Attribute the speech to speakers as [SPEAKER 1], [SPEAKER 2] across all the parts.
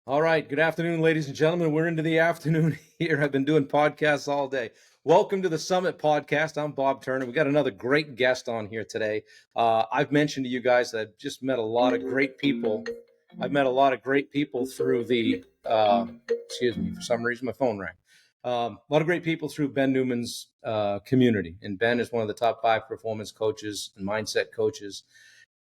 [SPEAKER 1] All right. Good afternoon, ladies and gentlemen. We're into the afternoon here. I've been doing podcasts all day. Welcome to the Summit Podcast. I'm Bob Turner. We got another great guest on here today. I've mentioned to you guys that I've just met a lot of great people. I've met a lot of great people through the, excuse me, for some reason my phone rang. A lot of great people through Ben Newman's community. And Ben is one of the top 5 performance coaches and mindset coaches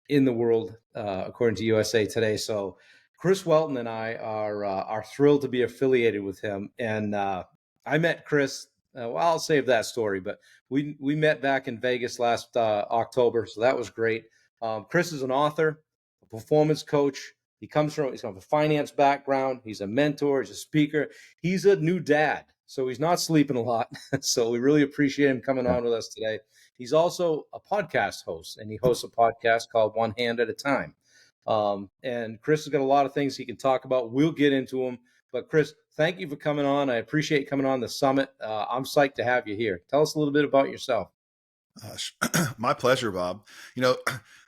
[SPEAKER 1] in the world, according to USA Today. So Chris Welton and I are thrilled to be affiliated with him. And I met Chris. Well, I'll save that story, but we met back in Vegas last October, so that was great. Chris is an author, a performance coach. He's from a finance background. He's a mentor. He's a speaker. He's a new dad, so he's not sleeping a lot. So we really appreciate him coming on with us today. He's also a podcast host, and he hosts a podcast called One Hand at a Time. And Chris has got a lot of things he can talk about. We'll get into them. But Chris, thank you for coming on. I appreciate coming on the summit. I'm psyched to have you here. Tell us a little bit about yourself.
[SPEAKER 2] My pleasure, Bob.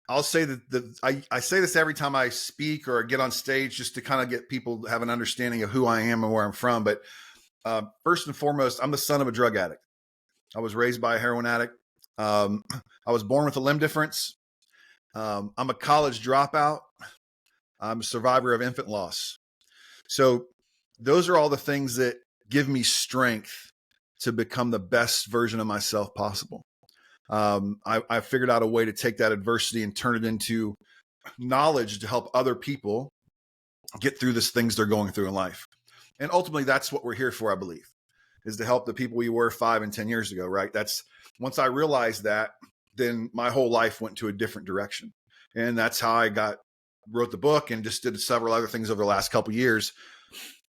[SPEAKER 2] I'll say that I say this every time I speak or get on stage just to kind of get people to have an understanding of who I am and where I'm from. But first and foremost, I'm the son of a drug addict. I was raised by a heroin addict. I was born with a limb difference. I'm a college dropout. I'm a survivor of infant loss. So those are all the things that give me strength to become the best version of myself possible. I figured out a way to take that adversity and turn it into knowledge to help other people get through the things they're going through in life. And ultimately, that's what we're here for, I believe, is to help the people we were 5 and 10 years ago, right? That's once I realized that, then my whole life went to a different direction. And that's how I wrote the book and just did several other things over the last couple of years.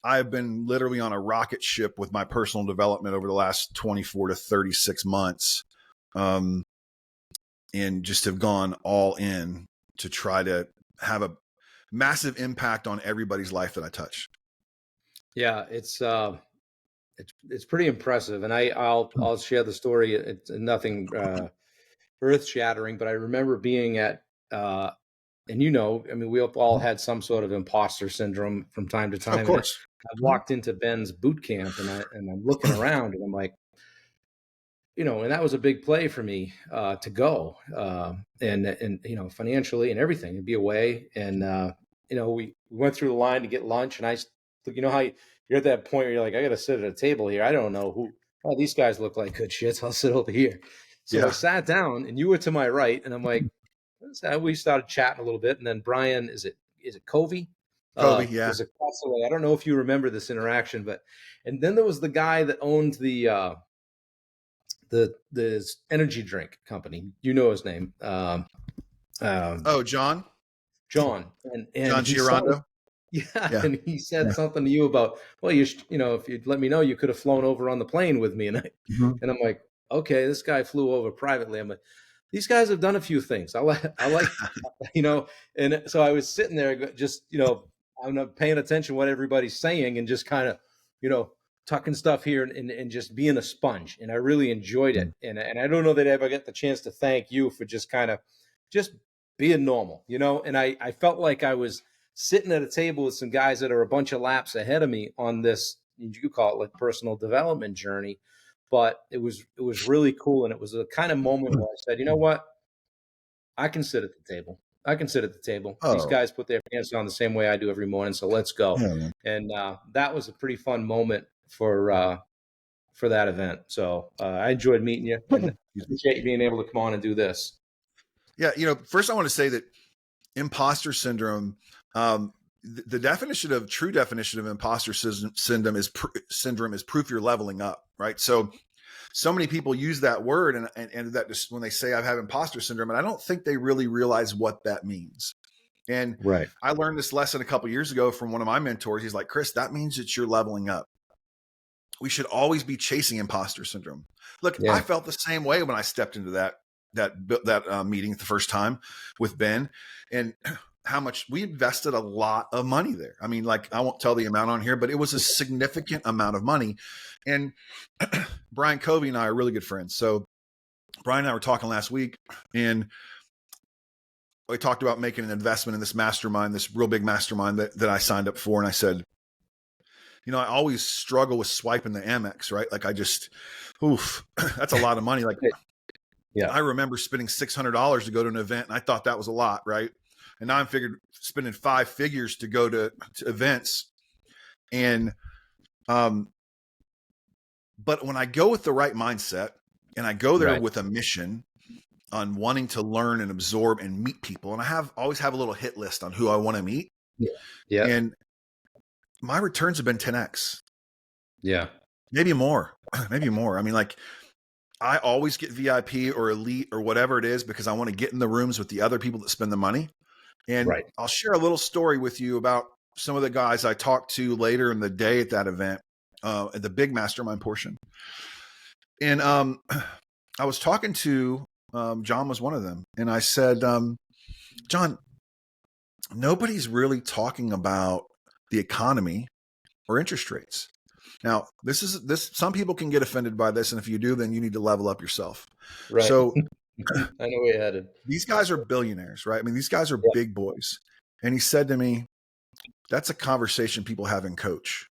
[SPEAKER 2] I've been literally on a rocket ship with my personal development over the last 24 to 36 months. And just have gone all in to try to have a massive impact on everybody's life that I touch.
[SPEAKER 1] Yeah, it's pretty impressive. And I'll share the story. It's nothing earth shattering, but I remember being at, and we all had some sort of imposter syndrome from time to time.
[SPEAKER 2] Of course.
[SPEAKER 1] I walked into Ben's boot camp and I'm looking around and I'm like, and that was a big play for me to go and financially and everything and be away. And, we went through the line to get lunch and how you're at that point where you're like, I got to sit at a table here. I don't know these guys look like good shits. I'll sit over here. So yeah. I sat down and you were to my right and I'm like, we started chatting a little bit. And then Brian, is it Covey?
[SPEAKER 2] Covey, yeah.
[SPEAKER 1] Was across the way. I don't know if you remember this interaction, and then there was the guy that owned the energy drink company. You know his name.
[SPEAKER 2] John.
[SPEAKER 1] John. And
[SPEAKER 2] John Girondo.
[SPEAKER 1] Yeah. And he said something to you about, well, if you'd let me know, you could have flown over on the plane with me. And and I'm like, okay, this guy flew over privately. I'm like, these guys have done a few things. I like, and so I was sitting there just, I'm not paying attention to what everybody's saying and just kind of, tucking stuff here and just being a sponge. And I really enjoyed it. And I don't know that I ever get the chance to thank you for just kind of just being normal, and I felt like I was sitting at a table with some guys that are a bunch of laps ahead of me on this, you call it like personal development journey. But it was really cool. And it was a kind of moment where I said, you know what? I can sit at the table. Oh. These guys put their pants on the same way I do every morning. So let's go. Yeah. And that was a pretty fun moment for that event. So I enjoyed meeting you and appreciate you being able to come on and do this.
[SPEAKER 2] Yeah. First I want to say that imposter syndrome, the true definition of imposter syndrome is proof you're leveling up, right? So many people use that word and that just when they say I have imposter syndrome, and I don't think they really realize what that means. And right. I learned this lesson a couple of years ago from one of my mentors. He's like, Chris, that means that you're leveling up. We should always be chasing imposter syndrome. Look, yeah. I felt the same way when I stepped into that meeting the first time with Ben, and how much we invested a lot of money there. I mean, like, I won't tell the amount on here, but it was a significant amount of money. And Brian Covey and I are really good friends. So Brian and I were talking last week and we talked about making an investment in this mastermind, this real big mastermind that I signed up for. And I said, I always struggle with swiping the Amex, right? Like oof, that's a lot of money. Like
[SPEAKER 1] Yeah.
[SPEAKER 2] I remember spending $600 to go to an event, and I thought that was a lot, right? And now I'm figured spending 5 figures to go to events. And but when I go with the right mindset and I go there
[SPEAKER 1] Right.
[SPEAKER 2] with a mission on wanting to learn and absorb and meet people, and I always have a little hit list on who I want to meet,
[SPEAKER 1] Yeah. Yeah.
[SPEAKER 2] and my returns have been 10x,
[SPEAKER 1] Yeah.
[SPEAKER 2] maybe more, maybe more. I mean, like I always get VIP or elite or whatever it is because I want to get in the rooms with the other people that spend the money. And
[SPEAKER 1] Right.
[SPEAKER 2] I'll share a little story with you about some of the guys I talked to later in the day at that event, at the big mastermind portion. And I was talking to John was one of them, and I said, John, nobody's really talking about the economy or interest rates. Now, this. Some people can get offended by this, and if you do, then you need to level up yourself.
[SPEAKER 1] Right.
[SPEAKER 2] So
[SPEAKER 1] I know where you're headed.
[SPEAKER 2] these guys are billionaires, right? I mean, these guys are
[SPEAKER 1] Yeah.
[SPEAKER 2] big boys. And he said to me, "That's a conversation people have in coach."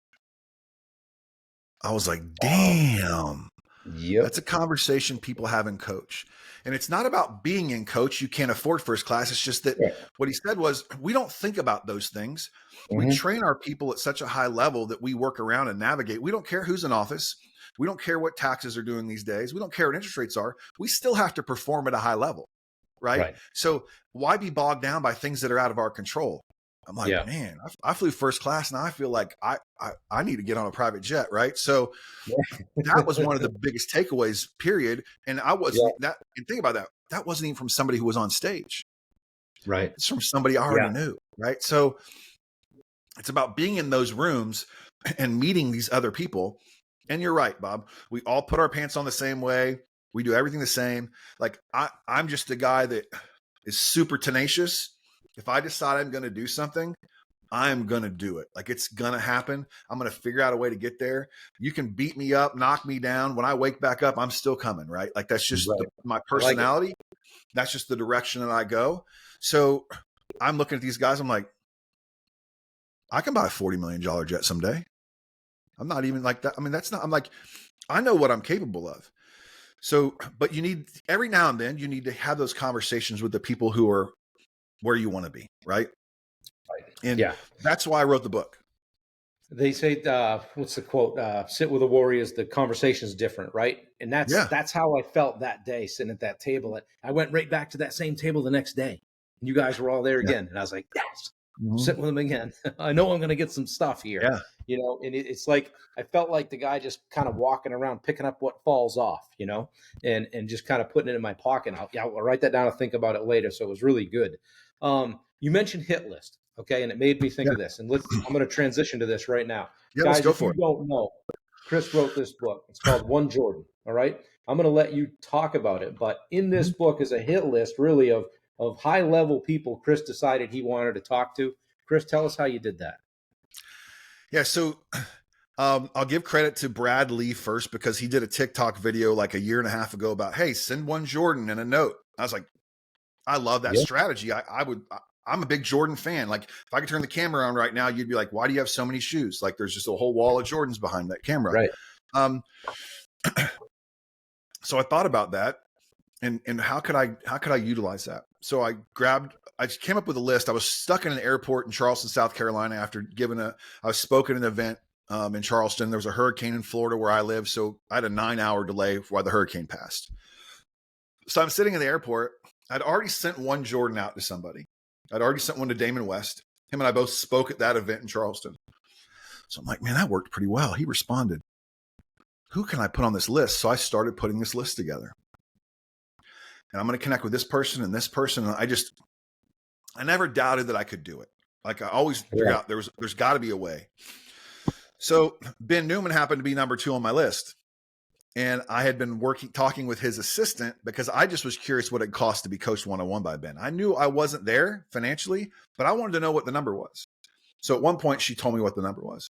[SPEAKER 2] I was like, "Damn."
[SPEAKER 1] Yep.
[SPEAKER 2] That's a conversation people have in coach. And it's not about being in coach. You can't afford first class. It's just that
[SPEAKER 1] Yeah.
[SPEAKER 2] what he said was, we don't think about those things. We train our people at such a high level that we work around and navigate. We don't care who's in office. We don't care what taxes are doing these days. We don't care what interest rates are. We still have to perform at a high level. Right. So why be bogged down by things that are out of our control? I'm like,
[SPEAKER 1] Yeah.
[SPEAKER 2] man, I flew first class. Now I feel like I need to get on a private jet. Right. So that was one of the biggest takeaways, period. And I wasn't that, and think about that. That wasn't even from somebody who was on stage.
[SPEAKER 1] Right.
[SPEAKER 2] It's from somebody I already knew. Right. So it's about being in those rooms and meeting these other people. And you're right, Bob. We all put our pants on the same way. We do everything the same. Like I'm just a guy that is super tenacious. If I decide I'm going to do something, I'm going to do it. Like it's going to happen. I'm going to figure out a way to get there. You can beat me up, knock me down. When I wake back up, I'm still coming, right? Like that's just my personality. Like that's just the direction that I go. So I'm looking at these guys. I'm like, I can buy a $40 million jet someday. I'm not even like that. I mean, that's not, I'm like, I know what I'm capable of. So, but you need every now and then you need to have those conversations with the people who are where you want to be. Right. And that's why I wrote the book.
[SPEAKER 1] They say, what's the quote? Sit with the warriors. The conversation's different, right? And that's how I felt that day sitting at that table. I went right back to that same table the next day. And you guys were all there again. And I was like, yes, sit with them again. I know I'm going to get some stuff here.
[SPEAKER 2] Yeah.
[SPEAKER 1] You know, and it's like, I felt like the guy just kind of walking around, picking up what falls off, you know, and just kind of putting it in my pocket. I'll write that down and think about it later. So it was really good. You mentioned hit list. Okay. And it made me think of this, and I'm going to transition to this right now.
[SPEAKER 2] Yeah,
[SPEAKER 1] Guys,
[SPEAKER 2] let's go
[SPEAKER 1] if
[SPEAKER 2] for
[SPEAKER 1] you
[SPEAKER 2] it.
[SPEAKER 1] don't know, Chris wrote this book. It's called One Jordan. All right. I'm going to let you talk about it. But in this book is a hit list really of high level people Chris decided he wanted to talk to. Chris, tell us how you did that.
[SPEAKER 2] Yeah. So I'll give credit to Brad Lee first, because he did a TikTok video like a year and a half ago about, hey, send one Jordan and a note. I was like, I love that strategy. I'm a big Jordan fan. Like if I could turn the camera on right now, you'd be like, why do you have so many shoes? Like there's just a whole wall of Jordans behind that camera.
[SPEAKER 1] Right.
[SPEAKER 2] So I thought about that and how could I utilize that? So I came up with a list. I was stuck in an airport in Charleston, South Carolina after I was spoken at an event in Charleston. There was a hurricane in Florida where I live. So I had a 9-hour delay while the hurricane passed. So I'm sitting in the airport. I'd already sent one Jordan out to somebody. I'd already sent one to Damon West. Him and I both spoke at that event in Charleston. So I'm like, man, that worked pretty well. He responded. Who can I put on this list? So I started putting this list together. And I'm going to connect with this person and this person. And I never doubted that I could do it. Like I always figured out there's got to be a way. So Ben Newman happened to be number 2 on my list. And I had been talking with his assistant because I just was curious what it cost to be coached one-on-one by Ben. I knew I wasn't there financially, but I wanted to know what the number was. So at one point she told me what the number was.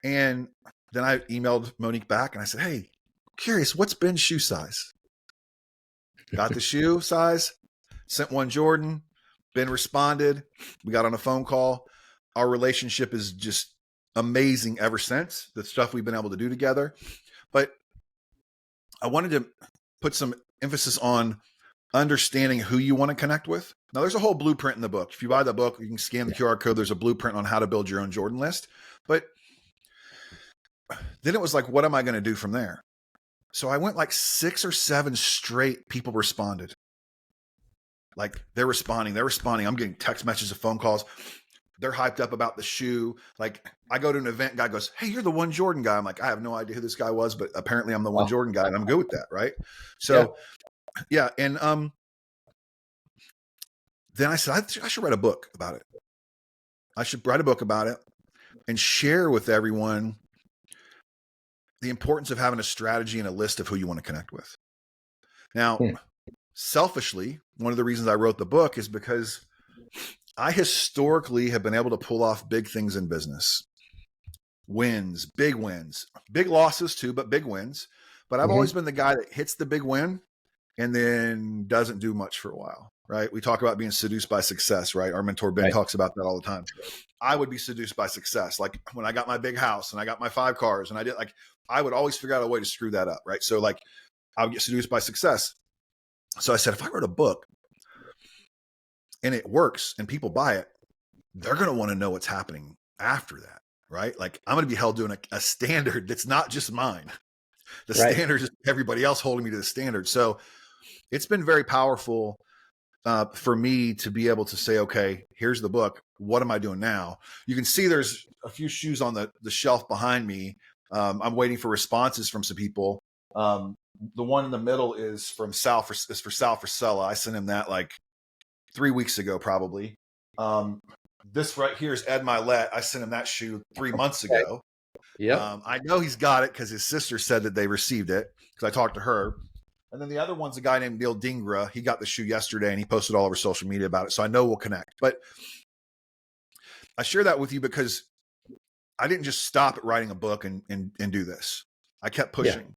[SPEAKER 2] And then I emailed Monique back and I said, hey, curious, what's Ben's shoe size? Got the shoe size, sent one Jordan. Ben responded. We got on a phone call. Our relationship is just amazing ever since, the stuff we've been able to do together. But I wanted to put some emphasis on understanding who you want to connect with. Now, there's a whole blueprint in the book. If you buy the book, you can scan the QR code. There's a blueprint on how to build your own Jordan list. But then it was like, what am I going to do from there? So I went like 6 or 7 straight people responded. Like they're responding. I'm getting text messages, phone calls. They're hyped up about the shoe. Like I go to an event, guy goes, "Hey, you're the one Jordan guy." I'm like, I have no idea who this guy was, but apparently I'm the one Jordan guy, and I'm good with that, right? So yeah. And then I said, I should write a book about it. I should write a book about it and share with everyone the importance of having a strategy and a list of who you want to connect with. Now, selfishly, one of the reasons I wrote the book is because I historically have been able to pull off big things in business. Wins, big losses too, but big wins. But I've always been the guy that hits the big win and then doesn't do much for a while, right? We talk about being seduced by success, right? Our mentor Ben talks about that all the time. I would be seduced by success. Like when I got my big house and I got my 5 cars and I would always figure out a way to screw that up, right? So like I would get seduced by success. So I said, if I wrote a book and it works and people buy it, they're going to want to know what's happening after that, right? Like I'm going to be held to a standard that's not just mine. The standard is everybody else holding me to the standard. So it's been very powerful for me to be able to say, okay, here's the book. What am I doing now? You can see there's a few shoes on the shelf behind me. I'm waiting for responses from some people. The one in the middle is from Sal Frisella. I sent him that like 3 weeks ago, probably. This right here is Ed Milet. I sent him that shoe 3 months ago. Yeah. I know he's got it because his sister said that they received it because I talked to her. And then the other one's a guy named Neil Dingra. He got the shoe yesterday and he posted all over social media about it. So I know we'll connect. But I share that with you because I didn't just stop at writing a book and do this. I kept pushing.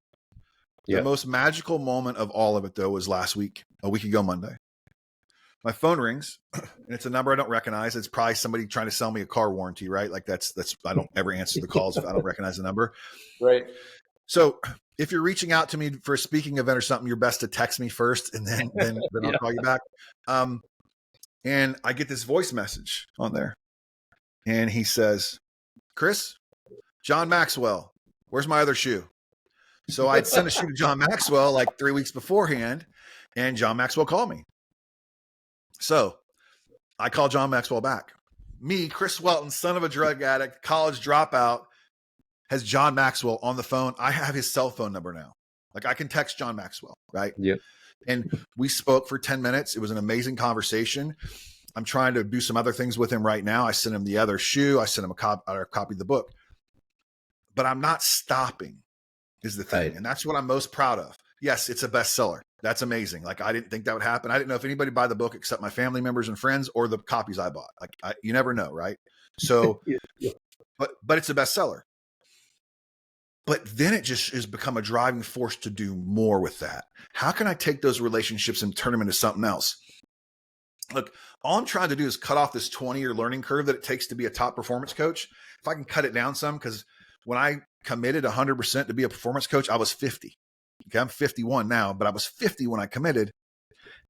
[SPEAKER 2] The most magical moment of all of it, though, was last week, a week ago Monday. My phone rings and it's a number I don't recognize. It's probably somebody trying to sell me a car warranty, right? Like that's I don't ever answer the calls if I don't recognize the number. Right. So if you're reaching out to me for a speaking event or something, you're best to text me first and then I'll call you back. And I get this voice message on there. And he says, "Chris, John Maxwell, where's my other shoe?" So I'd sent a shoe to John Maxwell like 3 weeks beforehand, and John Maxwell called me. So I called John Maxwell back. Me, Chris Welton, son of a drug addict, college dropout, has John Maxwell on the phone. I have his cell phone number now. Like I can text John Maxwell, right? Yeah. And we spoke for 10 minutes. It was an amazing conversation. I'm trying to do some other things with him right now. I sent him the other shoe. I sent him a copy of the book. But I'm not stopping is the thing. Right. And that's what I'm most proud of. Yes, it's a bestseller. That's amazing. Like I didn't think that would happen. I didn't know if anybody buy the book except my family members and friends or the copies I bought. Like you never know, right? So, but it's a bestseller. But then it just has become a driving force to do more with that. How can I take those relationships and turn them into something else? Look, all I'm trying to do is cut off this 20-year learning curve that it takes to be a top performance coach. If I can cut it down some, because when I committed 100% to be a performance coach, I was 50. Okay, I'm 51 now, but I was 50 when I committed.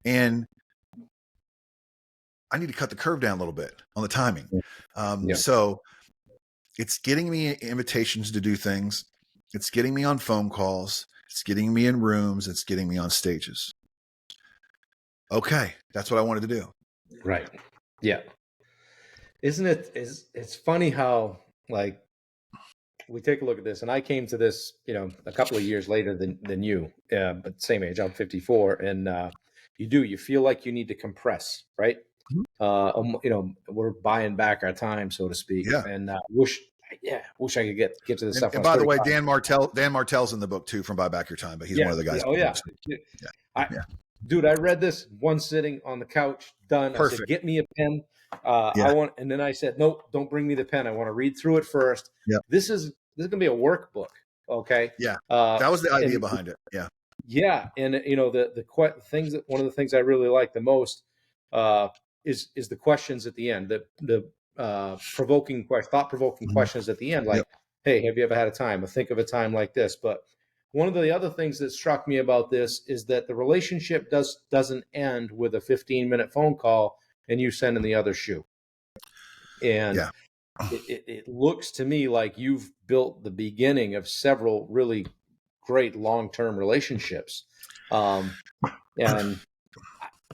[SPEAKER 2] And I need to cut the curve down a little bit on the timing. So it's getting me invitations to do things. It's getting me on phone calls. It's getting me in rooms. It's getting me on stages. Okay, that's what I wanted to do.
[SPEAKER 1] Right. Yeah. Isn't it? It's funny how like we take a look at this, and I came to this, a couple of years later than you, but same age. I'm 54, and you feel like you need to compress, right? We're buying back our time, so to speak. Yeah. And wish I could get to this stuff.
[SPEAKER 2] And by the way, Dan Martell's in the book too, from Buy Back Your Time, but he's one of the guys.
[SPEAKER 1] Oh yeah. Dude, I read this one sitting on the couch, done. Perfect. I said, get me a pen. And then I said, nope, don't bring me the pen. I want to read through it first. Yeah. This is gonna be a workbook. Okay.
[SPEAKER 2] Yeah. That was the idea behind it. Yeah.
[SPEAKER 1] Yeah. And one of the things I really like the most is the questions at the end. The thought-provoking
[SPEAKER 2] Mhm.
[SPEAKER 1] questions at the end,
[SPEAKER 2] Yep.
[SPEAKER 1] like, "Hey, have you ever had a time? Or think of a time like this." But one of the other things that struck me about this is that the relationship doesn't end with a 15-minute phone call and you sending the other shoe. And
[SPEAKER 2] Yeah.
[SPEAKER 1] it looks to me like you've built the beginning of several really great long-term relationships. And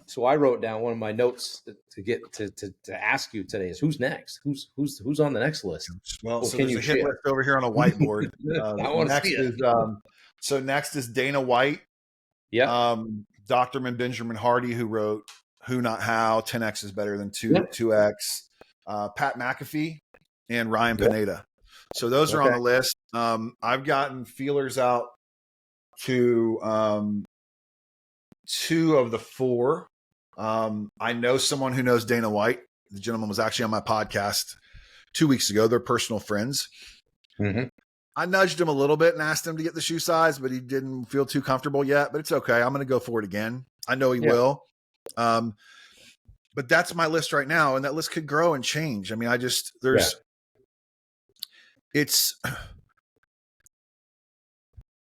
[SPEAKER 1] so I wrote down one of my notes to get to ask you today is who's next? Who's on the next list?
[SPEAKER 2] Well,
[SPEAKER 1] What
[SPEAKER 2] so
[SPEAKER 1] can
[SPEAKER 2] there's
[SPEAKER 1] you
[SPEAKER 2] a hit
[SPEAKER 1] share?
[SPEAKER 2] list over here on a whiteboard.
[SPEAKER 1] I want to see
[SPEAKER 2] Next
[SPEAKER 1] it.
[SPEAKER 2] is next is Dana White,
[SPEAKER 1] Yep.
[SPEAKER 2] Dr. Benjamin Hardy, who wrote Who Not How, 10x is better than
[SPEAKER 1] Yep.
[SPEAKER 2] 2x, Pat McAfee, and Ryan
[SPEAKER 1] Yep.
[SPEAKER 2] Pineda. So those are on
[SPEAKER 1] Okay.
[SPEAKER 2] the list. I've gotten feelers out to 2 of the 4. I know someone who knows Dana White. The gentleman was actually on my podcast 2 weeks ago. They're personal friends.
[SPEAKER 1] Mm-hmm.
[SPEAKER 2] I nudged him a little bit and asked him to get the shoe size, but he didn't feel too comfortable yet. But it's okay. I'm going to go for it again. I know he will. But that's my list right now, and that list could grow and change. I mean, it's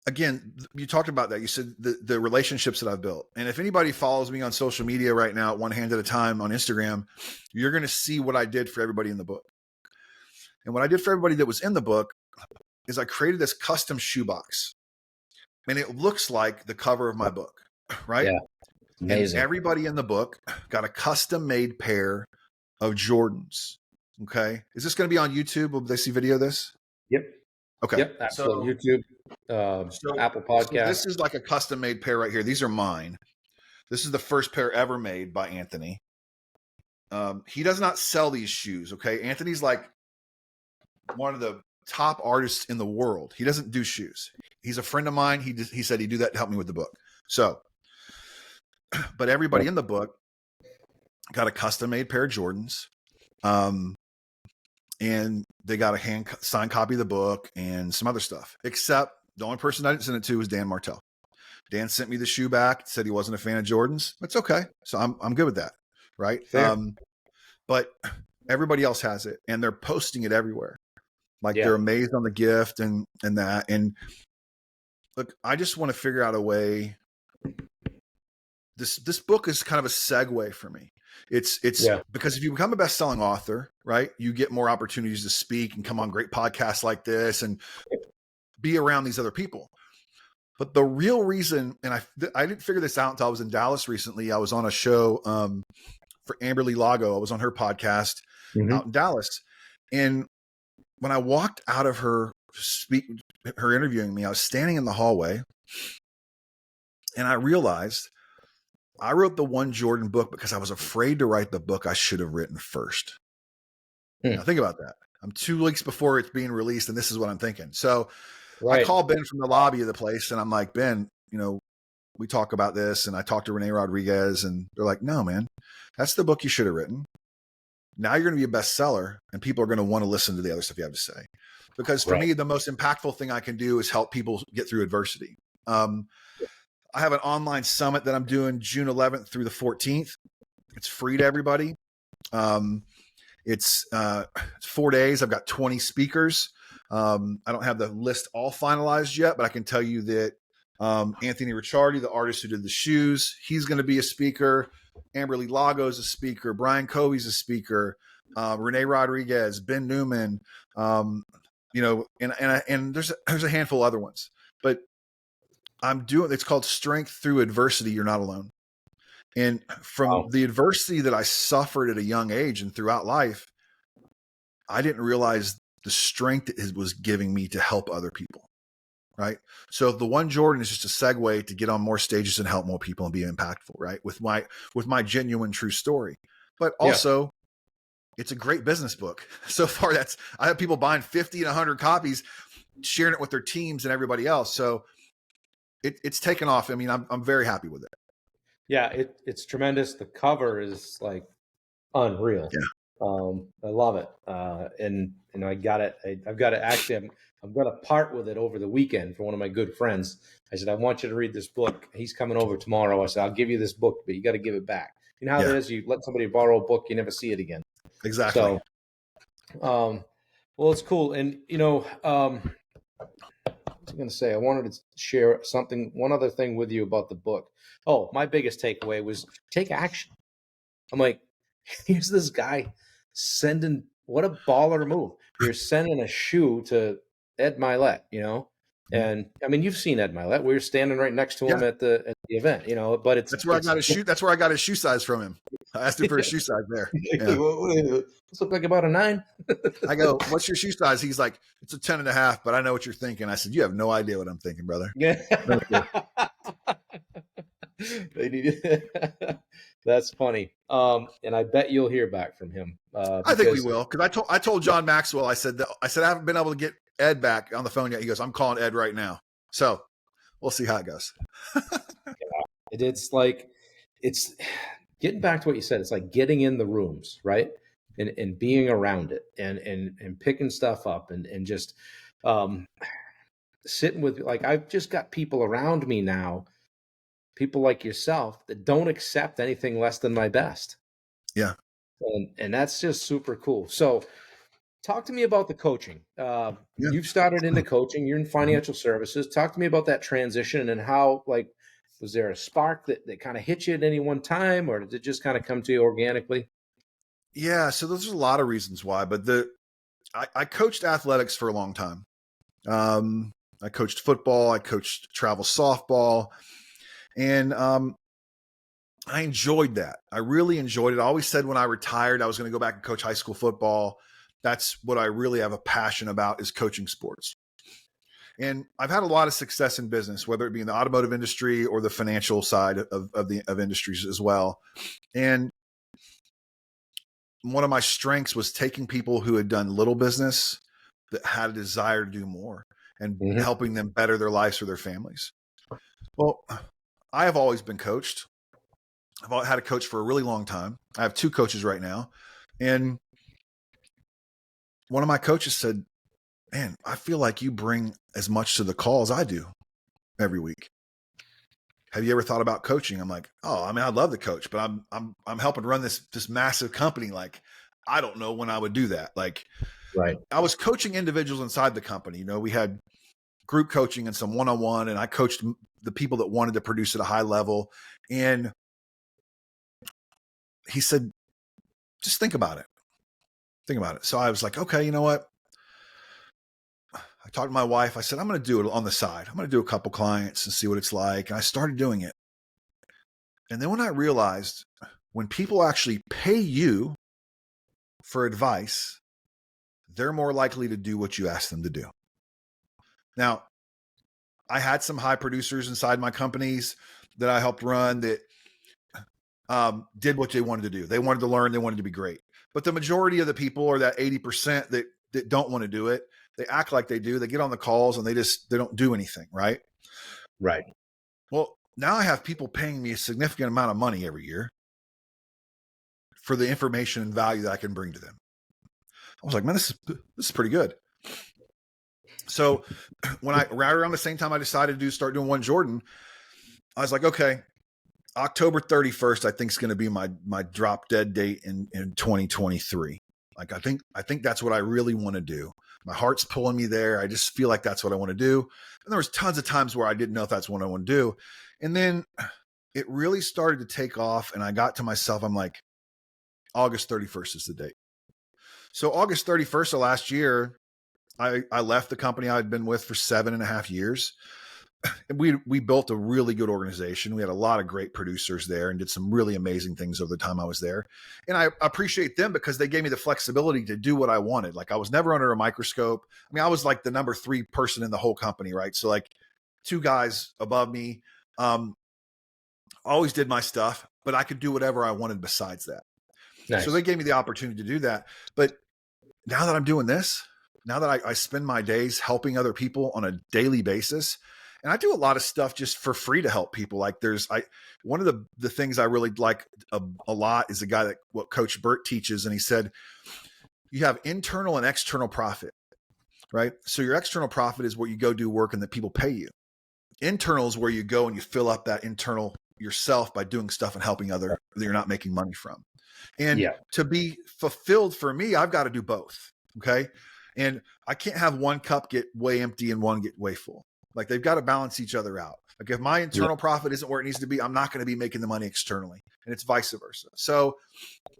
[SPEAKER 2] again, you talked about that. You said the relationships that I've built. And if anybody follows me on social media right now, One Hand at a Time on Instagram, you're going to see what I did for everybody in the book. And what I did for everybody that was in the book is I created this custom shoebox. And it looks like the cover of my book, right?
[SPEAKER 1] Yeah. Amazing.
[SPEAKER 2] And everybody in the book got a custom made pair of Jordans. Okay. Is this going to be on YouTube? Will they see video of this?
[SPEAKER 1] Yep.
[SPEAKER 2] Okay.
[SPEAKER 1] Yep. Absolutely. YouTube, Apple
[SPEAKER 2] So
[SPEAKER 1] Podcasts.
[SPEAKER 2] this is like a custom made pair right here. These are mine. This is the first pair ever made by Anthony. He does not sell these shoes. Okay. Anthony's like one of the top artists in the world. He doesn't do shoes. He's a friend of mine. He said he'd do that to help me with the book. So, but everybody in the book got a custom made pair of Jordans. And they got a hand signed copy of the book and some other stuff, except the only person I didn't send it to was Dan Martell. Dan sent me the shoe back, said he wasn't a fan of Jordans. That's okay. So I'm good with that. Right.
[SPEAKER 1] Fair.
[SPEAKER 2] But everybody else has it and they're posting it everywhere. Like
[SPEAKER 1] Yeah.
[SPEAKER 2] they're amazed on the gift and that. And look, I just want to figure out a way. This book is kind of a segue for me. It's because if you become a best-selling author, right, you get more opportunities to speak and come on great podcasts like this and be around these other people. But the real reason, and I didn't figure this out until I was in Dallas recently. I was on a show for Amberly Lago. I was on her podcast out in Dallas. And when I walked out of her interviewing me, I was standing in the hallway and I realized I wrote the One Jordan book because I was afraid to write the book I should have written first. Now think about that. I'm 2 weeks before it's being released, and this is what I'm thinking. So I call Ben from the lobby of the place, and I'm like, Ben, we talk about this, and I talked to Renee Rodriguez, and they're like, no, man, that's the book you should have written. Now you're going to be a bestseller, and people are going to want to listen to the other stuff you have to say. Because for me, the most impactful thing I can do is help people get through adversity. I have an online summit that I'm doing June 11th through the 14th. It's free to everybody. It's 4 days. I've got 20 speakers. I don't have the list all finalized yet, but I can tell you that Anthony Ricciardi, the artist who did the shoes, he's going to be a speaker. Amberly Lago is a speaker. Brian Covey's a speaker. Renee Rodriguez, Ben Newman, and there's a handful of other ones. But it's called Strength Through Adversity. You're not alone. And from the adversity that I suffered at a young age and throughout life, I didn't realize the strength it was giving me to help other people. Right. So the One Jordan is just a segue to get on more stages and help more people and be impactful. Right. With my genuine true story. But also it's a great business book. So far, I have people buying 50 and 100 copies, sharing it with their teams and everybody else. So it's taken off. I mean, I'm very happy with it. Yeah,
[SPEAKER 1] it's tremendous. The cover is like unreal. I love it. And I got it. I've got it. Actually, I'm going to part with it over the weekend for one of my good friends. I said, I want you to read this book. He's coming over tomorrow. I said, I'll give you this book, but you got to give it back. You know how it is? You let somebody borrow a book, you never see it again.
[SPEAKER 2] Exactly.
[SPEAKER 1] So Well, it's cool. And, what was I going to say? I wanted to share something, one other thing with you about the book. Oh, my biggest takeaway was take action. I'm like, here's this guy sending, what a baller move. You're sending a shoe to Ed Milet, and I mean, you've seen Ed Milet. We were standing right next to
[SPEAKER 2] Yeah.
[SPEAKER 1] him at the event, but
[SPEAKER 2] That's where I got his shoe. That's where I got his shoe size from him. I asked him for his shoe size there. Yeah.
[SPEAKER 1] This look like about a 9.
[SPEAKER 2] I go, what's your shoe size? He's like, it's a 10.5, but I know what you're thinking. I said, you have no idea what I'm thinking, brother.
[SPEAKER 1] Yeah. They need That's funny. And I bet you'll hear back from him.
[SPEAKER 2] I think we will. Cause I told John Maxwell, I said, I haven't been able to get Ed back on the phone yet. He goes, I'm calling Ed right now. So we'll see how it goes.
[SPEAKER 1] It's like, it's getting back to what you said. It's like getting in the rooms, right? And being around it and picking stuff up and just sitting with, like, I've just got people around me now, people like yourself, that don't accept anything less than my best.
[SPEAKER 2] Yeah.
[SPEAKER 1] And that's just super cool. So talk to me about the coaching.
[SPEAKER 2] Yeah.
[SPEAKER 1] You've started into coaching, you're in financial services. Talk to me about that transition and how, like, was there a spark that kind of hit you at any one time, or did it just kind of come to you organically?
[SPEAKER 2] Yeah. So there's a lot of reasons why, but I coached athletics for a long time. I coached football, I coached travel softball, and I enjoyed that. I really enjoyed it. I always said when I retired, I was going to go back and coach high school football. That's what I really have a passion about, is coaching sports. And I've had a lot of success in business, whether it be in the automotive industry or the financial side of industries as well. And one of my strengths was taking people who had done little business that had a desire to do more and helping them better their lives or their families. Well, I have always been coached. I've had a coach for a really long time. I have 2 coaches right now. And one of my coaches said, man, I feel like you bring as much to the call as I do every week. Have you ever thought about coaching? I'm like, oh, I mean, I'd love to coach, but I'm helping run this massive company. Like, I don't know when I would do that. Like,
[SPEAKER 1] right.
[SPEAKER 2] I was coaching individuals inside the company. We had group coaching and some one-on-one, and I coached the people that wanted to produce at a high level. And he said, just think about it. Think about it. So I was like, okay, you know what? I talked to my wife. I said, I'm going to do it on the side. I'm going to do a couple clients and see what it's like. And I started doing it. And then when I realized, when people actually pay you for advice, they're more likely to do what you ask them to do. Now, I had some high producers inside my companies that I helped run that did what they wanted to do. They wanted to learn. They wanted to be great. But the majority of the people are that 80% that don't want to do it. They act like they do. They get on the calls and they don't do anything. Right.
[SPEAKER 1] Right.
[SPEAKER 2] Well, now I have people paying me a significant amount of money every year for the information and value that I can bring to them. I was like, man, this is pretty good. So right around the same time I decided to start doing One Jordan, I was like, okay, October 31st, I think is going to be my drop dead date in 2023. Like, I think that's what I really want to do. My heart's pulling me there. I just feel like that's what I want to do. And there was tons of times where I didn't know if that's what I want to do. And then it really started to take off. And I got to myself, I'm like, August 31st is the date. So August 31st of last year, I left the company I'd been with for 7.5 years. And we built a really good organization. We had a lot of great producers there and did some really amazing things over the time I was there. And I appreciate them because they gave me the flexibility to do what I wanted. Like, I was never under a microscope. I mean, I was like the number 3 person in the whole company, right? So like 2 guys above me, always did my stuff, but I could do whatever I wanted besides that. Nice. So they gave me the opportunity to do that. But now that I'm doing this, now that I spend my days helping other people on a daily basis, and I do a lot of stuff just for free to help people. Like, one of the things I really like a lot is a guy that what Coach Burt teaches. And he said, you have internal and external profit, right? So your external profit is where you go do work and that people pay you. Internal is where you go and you fill up that internal yourself by doing stuff and helping other that you're not making money from. And to be fulfilled for me, I've got to do both. Okay. And I can't have one cup get way empty and one get way full. Like they've got to balance each other out. Like if my
[SPEAKER 1] Yeah.
[SPEAKER 2] internal profit isn't where it needs to be, I'm not going to be making the money externally, and it's vice versa. So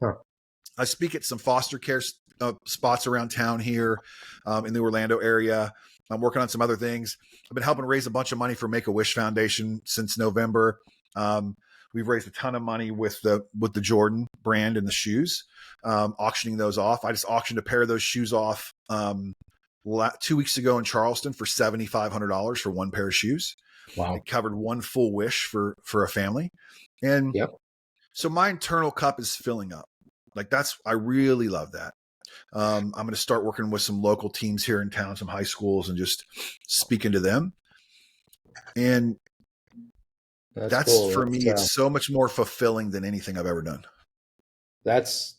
[SPEAKER 1] Huh.
[SPEAKER 2] I speak at some foster care spots around town here in the Orlando area. I'm working on some other things. I've been helping raise a bunch of money for Make-A-Wish Foundation since November. We've raised a ton of money with the Jordan brand and the shoes, auctioning those off. I just auctioned a pair of those shoes off 2 weeks ago in Charleston for $7,500 for one pair of shoes.
[SPEAKER 1] Wow.
[SPEAKER 2] It covered one full wish for a family. And
[SPEAKER 1] Yep.
[SPEAKER 2] so my internal cup is filling up. Like I really love that. I'm going to start working with some local teams here in town, some high schools, and just speaking to them. And that's
[SPEAKER 1] cool.
[SPEAKER 2] for me, it's so much more fulfilling than anything I've ever done.
[SPEAKER 1] It's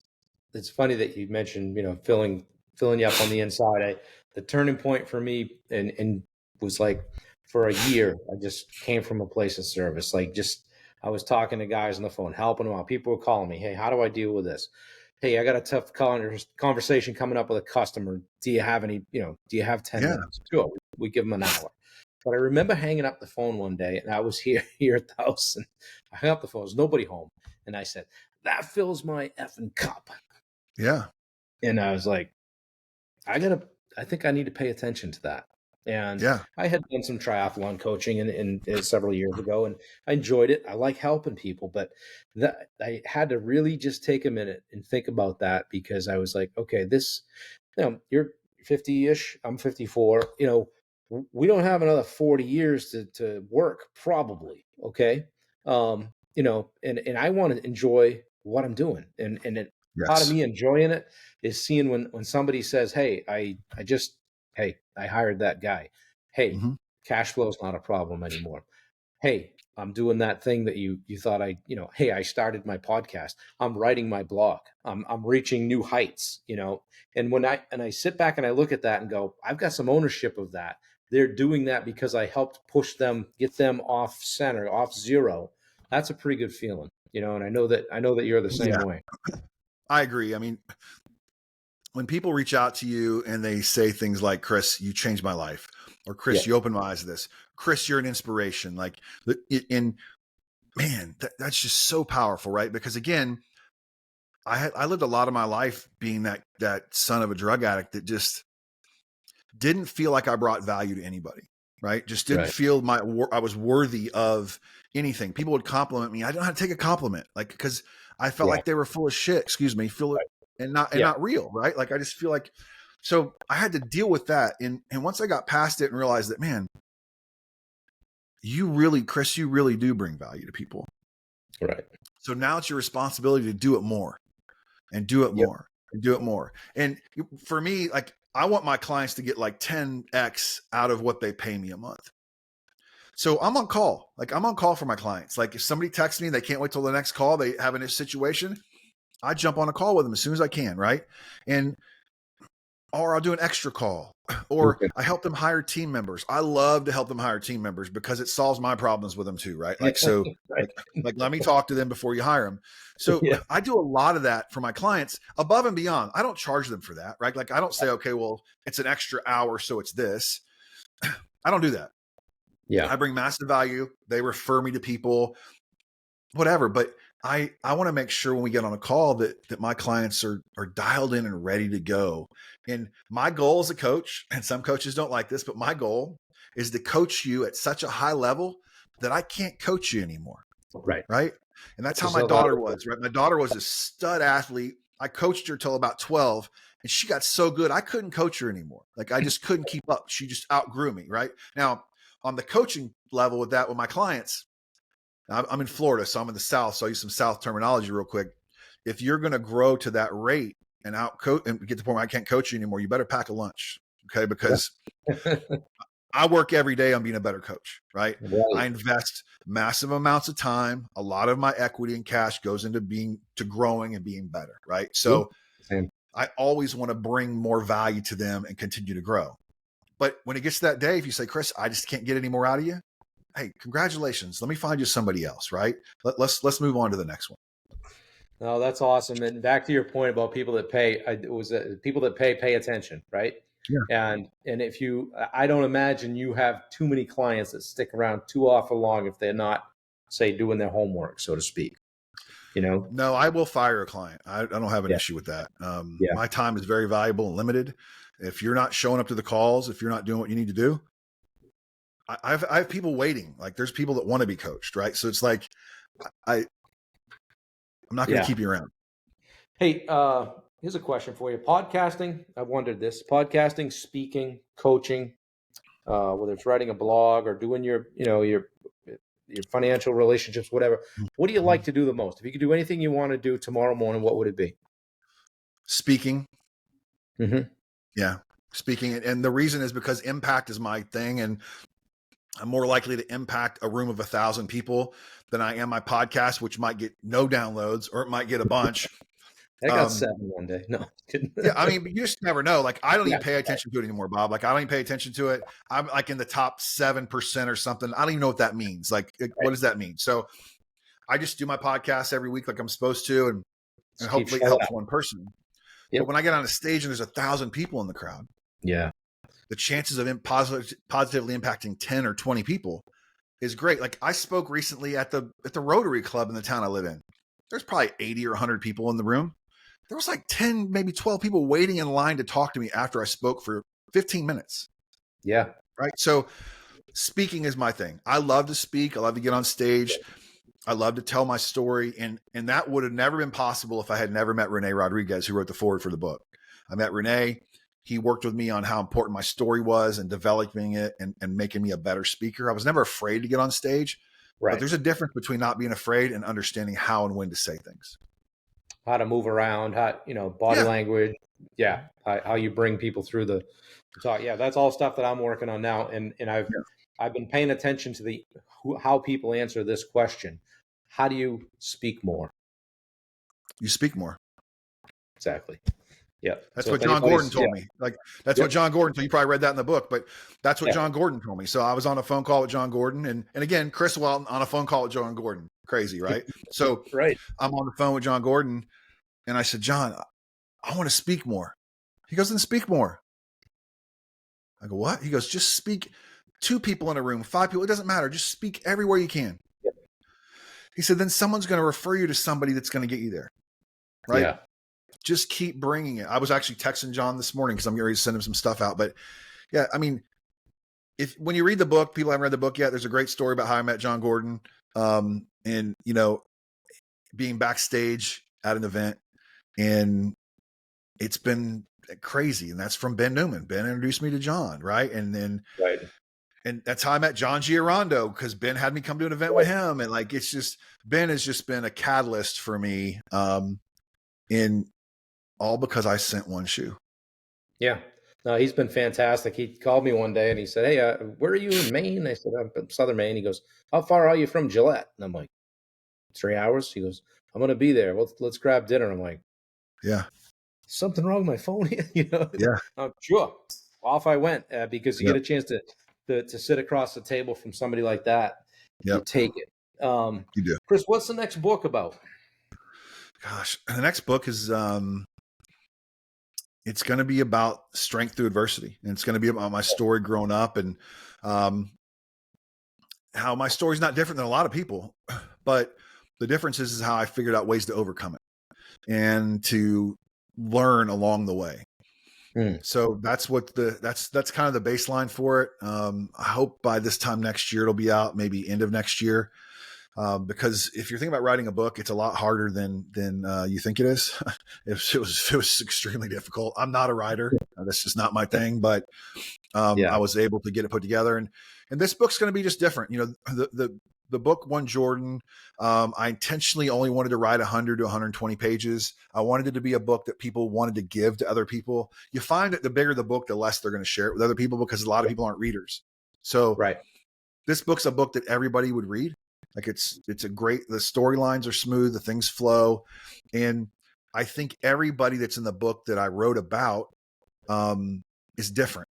[SPEAKER 1] funny that you mentioned, filling you up on the inside. The turning point for me and was like for a year, I just came from a place of service. I was talking to guys on the phone, helping them out. People were calling me, hey, how do I deal with this? Hey, I got a tough conversation coming up with a customer. Do you have 10 minutes? Sure. We give them an hour. But I remember hanging up the phone one day, and I was here at the house, and I hung up the phone. There's nobody home. And I said, that fills my effing cup.
[SPEAKER 2] Yeah.
[SPEAKER 1] And I was like, I think I need to pay attention to that. And
[SPEAKER 2] Yeah.
[SPEAKER 1] I had done some triathlon coaching in several years ago, and I enjoyed it. I like helping people, but I had to really just take a minute and think about that, because I was like, okay, you're 50-ish, I'm 54, we don't have another 40 years to work probably. Okay. And I want to enjoy what I'm doing. And part of
[SPEAKER 2] Yes.
[SPEAKER 1] me enjoying it is seeing when somebody says, hey, I hired that guy. Hey,
[SPEAKER 2] Mm-hmm.
[SPEAKER 1] cash flow is not a problem anymore. Hey, I'm doing that thing that you thought hey, I started my podcast. I'm writing my blog. I'm reaching new heights, And when I sit back and I look at that and go, I've got some ownership of that. They're doing that because I helped push them, get them off center, off zero. That's a pretty good feeling, and I know that you're the same way.
[SPEAKER 2] I agree. I mean, when people reach out to you and they say things like, Chris, you changed my life, or Chris, you opened my eyes to this, Chris, you're an inspiration. Like, man, that's just so powerful, right? Because again, I lived a lot of my life being that son of a drug addict that just didn't feel like I brought value to anybody, right? Just didn't feel I was worthy of anything. People would compliment me. I don't know how to take a compliment, like, because I felt like they were full of shit, and not real, right? Like, I just feel like, so I had to deal with that. And once I got past it and realized that, man, Chris, you really do bring value to people.
[SPEAKER 1] Right.
[SPEAKER 2] So now it's your responsibility to do it more and do it more and do it more. And for me, like, I want my clients to get like 10x out of what they pay me a month. So I'm on call. Like, I'm on call for my clients. Like, if somebody texts me, they can't wait till the next call, they have a situation, I jump on a call with them as soon as I can, right? Or I'll do an extra call, or I help them hire team members. I love to help them hire team members because it solves my problems with them too, right? Like, so like let me talk to them before you hire them. So I do a lot of that for my clients above and beyond. I don't charge them for that, right? Like, I don't say, okay, well, it's an extra hour, so it's this. I don't do that.
[SPEAKER 1] Yeah.
[SPEAKER 2] I bring massive value. They refer me to people, whatever. But I want to make sure when we get on a call that my clients are dialed in and ready to go. And my goal as a coach, and some coaches don't like this, but my goal is to coach you at such a high level that I can't coach you anymore.
[SPEAKER 1] Right.
[SPEAKER 2] Right. And that's how my daughter was, right? My daughter was a stud athlete. I coached her till about 12, and she got so good, I couldn't coach her anymore. Like, I just couldn't keep up. She just outgrew me. Right now, on the coaching level with that, with my clients, I'm in Florida, so I'm in the South. So I use some South terminology real quick. If you're going to grow to that rate and and get to the point where I can't coach you anymore, you better pack a lunch. Okay. Because I work every day on being a better coach, right? I invest massive amounts of time. A lot of my equity and cash goes into growing and being better. Right. So I always want to bring more value to them and continue to grow. But when it gets to that day, if you say, Chris, I just can't get any more out of you, hey, congratulations. Let me find you somebody else, right? Let's move on to the next one.
[SPEAKER 1] No, that's awesome. And back to your point about people that pay, it was people that pay attention, right?
[SPEAKER 2] Yeah.
[SPEAKER 1] And if you, I don't imagine you have too many clients that stick around too awful long if they're not, say, doing their homework, so to speak. You know?
[SPEAKER 2] No, I will fire a client. I don't have an
[SPEAKER 1] Yeah,
[SPEAKER 2] issue with that.
[SPEAKER 1] yeah,
[SPEAKER 2] My time is very valuable and limited. If you're not showing up to the calls, if you're not doing what you need to do, I have people waiting. Like there's people that want to be coached, right? So it's like I'm not going to
[SPEAKER 1] yeah.
[SPEAKER 2] keep you around.
[SPEAKER 1] Hey, here's a question for you. Podcasting, I've wondered this. Podcasting, speaking, coaching, whether it's writing a blog or doing your financial relationships, whatever. What do you like to do the most? If you could do anything you want to do tomorrow morning, what would it be?
[SPEAKER 2] Speaking,
[SPEAKER 1] Mm-hmm.
[SPEAKER 2] yeah, speaking, and the reason is because impact is my thing, and I'm more likely to impact a room of 1,000 people than I am my podcast, which might get no downloads or it might get a bunch.
[SPEAKER 1] I got
[SPEAKER 2] Um,
[SPEAKER 1] 7 one day. No, kidding.
[SPEAKER 2] Yeah, I mean, you just never know. Like, I don't
[SPEAKER 1] Yeah,
[SPEAKER 2] even pay attention to it anymore, Bob. Like, I don't even pay attention to it. I'm like in the top 7% or something. I don't even know what that means. Like, what
[SPEAKER 1] right.
[SPEAKER 2] does that mean? So I just do my podcast every week like I'm supposed to, and
[SPEAKER 1] Just keep
[SPEAKER 2] hopefully it
[SPEAKER 1] showing
[SPEAKER 2] helps
[SPEAKER 1] up.
[SPEAKER 2] one person. But
[SPEAKER 1] Yep.
[SPEAKER 2] when I get on a stage and there's 1,000 people in the crowd,
[SPEAKER 1] Yeah.
[SPEAKER 2] the chances of positively impacting 10 or 20 people is great. Like, I spoke recently at the Rotary Club in the town I live in. There's probably 80 or 100 people in the room. There was like 10, maybe 12 people waiting in line to talk to me after I spoke for 15 minutes.
[SPEAKER 1] Yeah.
[SPEAKER 2] Right. So speaking is my thing. I love to speak. I love to get on stage. I love to tell my story. And that would have never been possible if I had never met Rene Rodriguez, who wrote the foreword for the book. I met Rene. He worked with me on how important my story was and developing it and making me a better speaker. I was never afraid to get on stage, but
[SPEAKER 1] Right.
[SPEAKER 2] there's a difference between not being afraid and understanding how and when to say things.
[SPEAKER 1] How to move around, body
[SPEAKER 2] Yeah.
[SPEAKER 1] language. Yeah. How you bring people through the talk. Yeah. That's all stuff that I'm working on now. And
[SPEAKER 2] Yeah.
[SPEAKER 1] I've been paying attention to how people answer this question. How do you speak more?
[SPEAKER 2] You speak more.
[SPEAKER 1] Exactly. Yeah.
[SPEAKER 2] That's
[SPEAKER 1] So
[SPEAKER 2] what
[SPEAKER 1] if
[SPEAKER 2] John Gordon
[SPEAKER 1] anybody's, yeah.
[SPEAKER 2] told me. Like, that's what
[SPEAKER 1] Yep.
[SPEAKER 2] John Gordon. So you probably read that in the book, but that's what
[SPEAKER 1] Yeah.
[SPEAKER 2] John Gordon told me. So I was on a phone call with John Gordon, and again, Chris Welton on a phone call with John Gordon. Crazy, right? So
[SPEAKER 1] Right.
[SPEAKER 2] I'm on the phone with John Gordon, and I said, John, I want to speak more. He goes, then speak more. I go, what? He goes, just speak. 2 people in a room, 5 people. It doesn't matter. Just speak everywhere you can.
[SPEAKER 1] Yep.
[SPEAKER 2] He said, then someone's going to refer you to somebody that's going to get you there, right?
[SPEAKER 1] Yeah.
[SPEAKER 2] Just keep bringing it. I was actually texting John this morning because I'm getting ready to send him some stuff out. But yeah, I mean, when you read the book, people haven't read the book yet. There's a great story about how I met John Gordon, and being backstage at an event, and it's been crazy. And that's from Ben Newman. Ben introduced me to John, right? And then
[SPEAKER 1] Right.
[SPEAKER 2] and that's how I met John Giarando, because Ben had me come to an event with him, and like it's just Ben has just been a catalyst for me, in all because I sent one shoe.
[SPEAKER 1] Yeah. No, he's been fantastic. He called me one day and he said, "Hey, where are you in Maine?" I said, "I'm from Southern Maine." He goes, "How far are you from Gillette?" And I'm like, 3 hours. He goes, "I'm going to be there. Let's grab dinner." I'm like,
[SPEAKER 2] Yeah,
[SPEAKER 1] something wrong with my phone here?
[SPEAKER 2] yeah,
[SPEAKER 1] Sure. Off I went, because you get
[SPEAKER 2] yep,
[SPEAKER 1] a chance to sit across the table from somebody like that. You
[SPEAKER 2] yep.
[SPEAKER 1] take it.
[SPEAKER 2] You do.
[SPEAKER 1] Chris, what's the next book about?
[SPEAKER 2] Gosh, the next book is it's going to be about strength through adversity, and it's going to be about my story growing up, and um, how my story's not different than a lot of people, but the difference is how I figured out ways to overcome it and to learn along the way.
[SPEAKER 1] Hmm.
[SPEAKER 2] So that's what that's kind of the baseline for it. I hope by this time next year it'll be out, maybe end of next year. Because if you're thinking about writing a book, it's a lot harder than you think it is. it was extremely difficult. I'm not a writer; that's just not my thing. But
[SPEAKER 1] Yeah.
[SPEAKER 2] I was able to get it put together, and this book's going to be just different. The book won Jordan. I intentionally only wanted to write 100 to 120 pages. I wanted it to be a book that people wanted to give to other people. You find that the bigger the book, the less they're going to share it with other people, because a lot of people aren't readers. So
[SPEAKER 1] Right.
[SPEAKER 2] this book's a book that everybody would read. Like it's a great, the storylines are smooth, the things flow. And I think everybody that's in the book that I wrote about is different.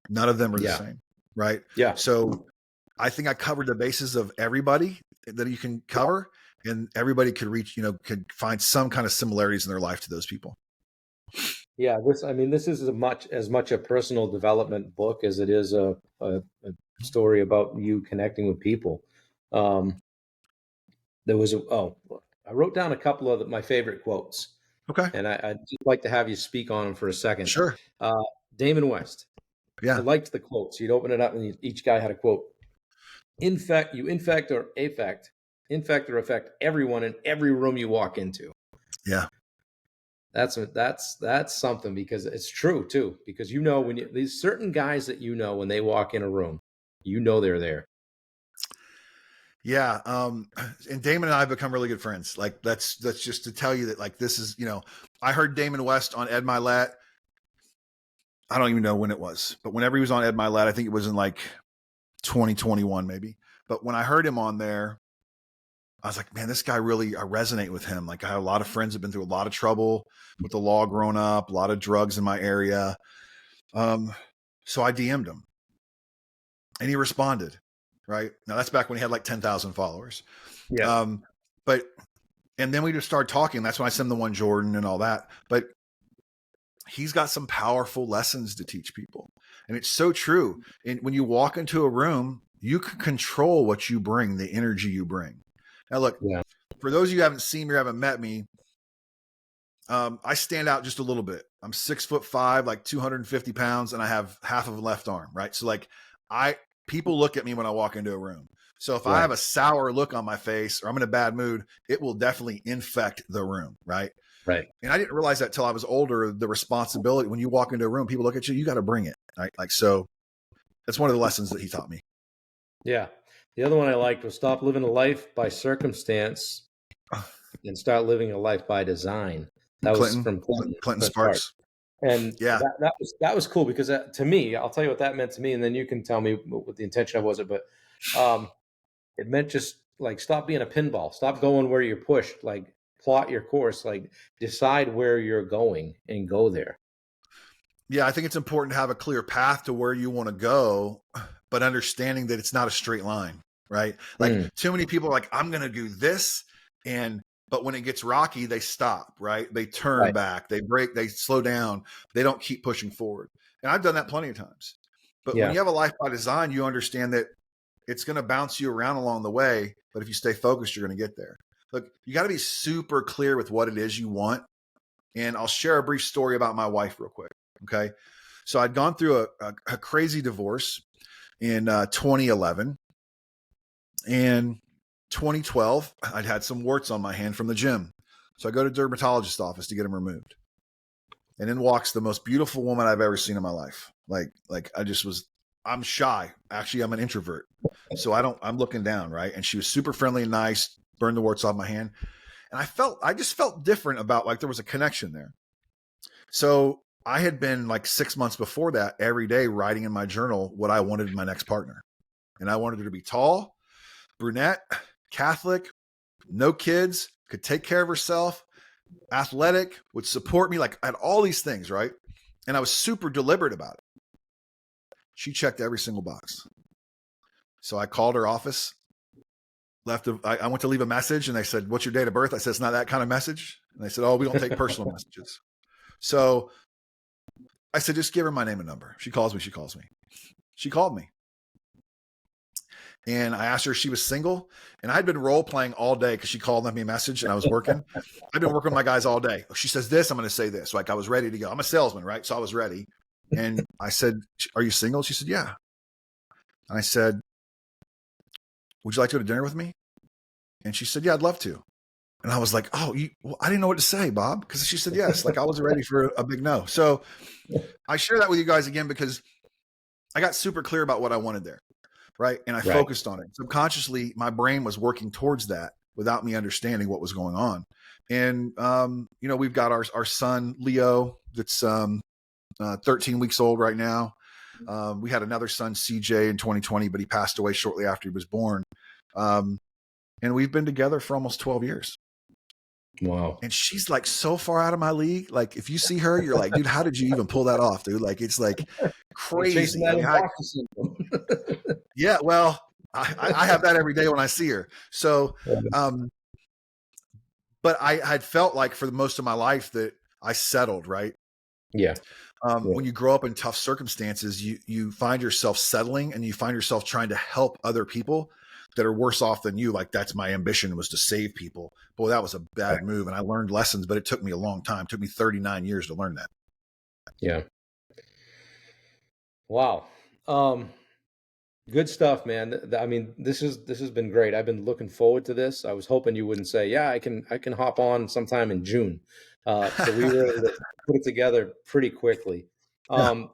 [SPEAKER 2] None of them are the
[SPEAKER 1] Yeah.
[SPEAKER 2] same. Right.
[SPEAKER 1] Yeah.
[SPEAKER 2] So I think I covered the bases of everybody that you can cover. and everybody could reach, could find some kind of similarities in their life to those people.
[SPEAKER 1] Yeah, this is as much a personal development book as it is a story about you connecting with people. Um, I wrote down a couple of my favorite quotes,
[SPEAKER 2] Okay.
[SPEAKER 1] and I'd just like to have you speak on them for a second.
[SPEAKER 2] Sure.
[SPEAKER 1] Uh, Damon West. I
[SPEAKER 2] Yeah.
[SPEAKER 1] liked the quotes. You'd open it up, and each guy had a quote. Infect or affect everyone in every room you walk into.
[SPEAKER 2] Yeah.
[SPEAKER 1] That's something, because it's true too. Because when these certain guys that when they walk in a room, they're there.
[SPEAKER 2] Yeah. And Damon and I have become really good friends. Like that's just to tell you that, like, this is, I heard Damon West on Ed Milet. I don't even know when it was, but whenever he was on Ed Milet, I think it was in like 2021 maybe. But when I heard him on there, I was like, man, this guy really, I resonate with him. Like, I have a lot of friends who've been through a lot of trouble with the law growing up, a lot of drugs in my area. So I DM'd him and he responded. Right now, that's back when he had like 10,000 followers.
[SPEAKER 1] Yeah.
[SPEAKER 2] And then we just started talking. That's when I sent him the one Jordan and all that. But he's got some powerful lessons to teach people. And it's so true. And when you walk into a room, you can control what you bring, the energy you bring. Now, look, for those of you who haven't seen me or haven't met me, I stand out just a little bit. I'm 6'5", like 250 pounds, and I have half of a left arm, right? So like people look at me when I walk into a room. So if I have a sour look on my face or I'm in a bad mood, it will definitely infect the room, right?
[SPEAKER 1] Right.
[SPEAKER 2] And I didn't realize that till I was older, the responsibility when you walk into a room, people look at you, you got to bring it, right? Like, so that's one of the lessons that he taught me.
[SPEAKER 1] Yeah. The other one I liked was stop living a life by circumstance and start living a life by design. That was from
[SPEAKER 2] Clinton Sparks.
[SPEAKER 1] And
[SPEAKER 2] yeah,
[SPEAKER 1] that was cool, because to me, I'll tell you what that meant to me, and then you can tell me what the intention of was it. But it meant just like stop being a pinball, stop going where you're pushed, like plot your course, like decide where you're going and go there.
[SPEAKER 2] Yeah, I think it's important to have a clear path to where you want to go, but understanding that it's not a straight line, right? Like too many people are like, I'm going to do this. But when it gets rocky, they stop, right? They turn back, they break, they slow down. They don't keep pushing forward. And I've done that plenty of times. But when you have a life by design, you understand that it's going to bounce you around along the way. But if you stay focused, you're going to get there. Look, you got to be super clear with what it is you want. And I'll share a brief story about my wife real quick. Okay. So I'd gone through a crazy divorce in 2011. And 2012, I'd had some warts on my hand from the gym. So I go to the dermatologist's office to get them removed. And in walks the most beautiful woman I've ever seen in my life. Like I'm shy. Actually, I'm an introvert. So I'm looking down, right? And she was super friendly and nice, burned the warts off my hand. And I just felt different about, like, there was a connection there. So I had been like 6 months before that, every day writing in my journal what I wanted in my next partner. And I wanted her to be tall, brunette, Catholic, no kids, could take care of herself, athletic, would support me. Like, I had all these things, right? And I was super deliberate about it. She checked every single box. So I called her office, I went to leave a message, and they said, what's your date of birth? I said, it's not that kind of message. And they said, oh, we don't take personal messages. So I said, just give her my name and number. She calls me. She called me. And I asked her if she was single, and I had been role playing all day because she called, left me a message, and I was working. I've been working with my guys all day. She says this, I'm going to say this. Like, I was ready to go. I'm a salesman, right? So I was ready. And I said, are you single? She said, yeah. And I said, would you like to go to dinner with me? And she said, yeah, I'd love to. And I was like, oh, I didn't know what to say, Bob, because she said yes. Like, I wasn't ready for a big no. So I share that with you guys again because I got super clear about what I wanted there. Right. And I focused on it. Subconsciously, my brain was working towards that without me understanding what was going on. And, we've got our son, Leo, that's 13 weeks old right now. We had another son, CJ, in 2020, but he passed away shortly after he was born. And we've been together for almost 12 years.
[SPEAKER 1] Wow.
[SPEAKER 2] And she's like so far out of my league. Like, if you see her, you're like, dude, how did you even pull that off, dude? Like, it's like crazy. Yeah, well, I have that every day when I see her. So but I had felt like for the most of my life that I settled, right?
[SPEAKER 1] Yeah. Yeah.
[SPEAKER 2] When you grow up in tough circumstances, you find yourself settling, and you find yourself trying to help other people that are worse off than you. Like, that's my ambition, was to save people. Boy, that was a
[SPEAKER 1] Right.
[SPEAKER 2] bad move. And I learned lessons, but it took me a long time. It took me 39 years to learn that.
[SPEAKER 1] Yeah. Wow. Um, Good stuff, man. I mean, this has been great. I've been looking forward to this. I was hoping you wouldn't say, "Yeah, I can hop on sometime in June." So we were able to put it together pretty quickly.
[SPEAKER 2] Yeah.
[SPEAKER 1] Um,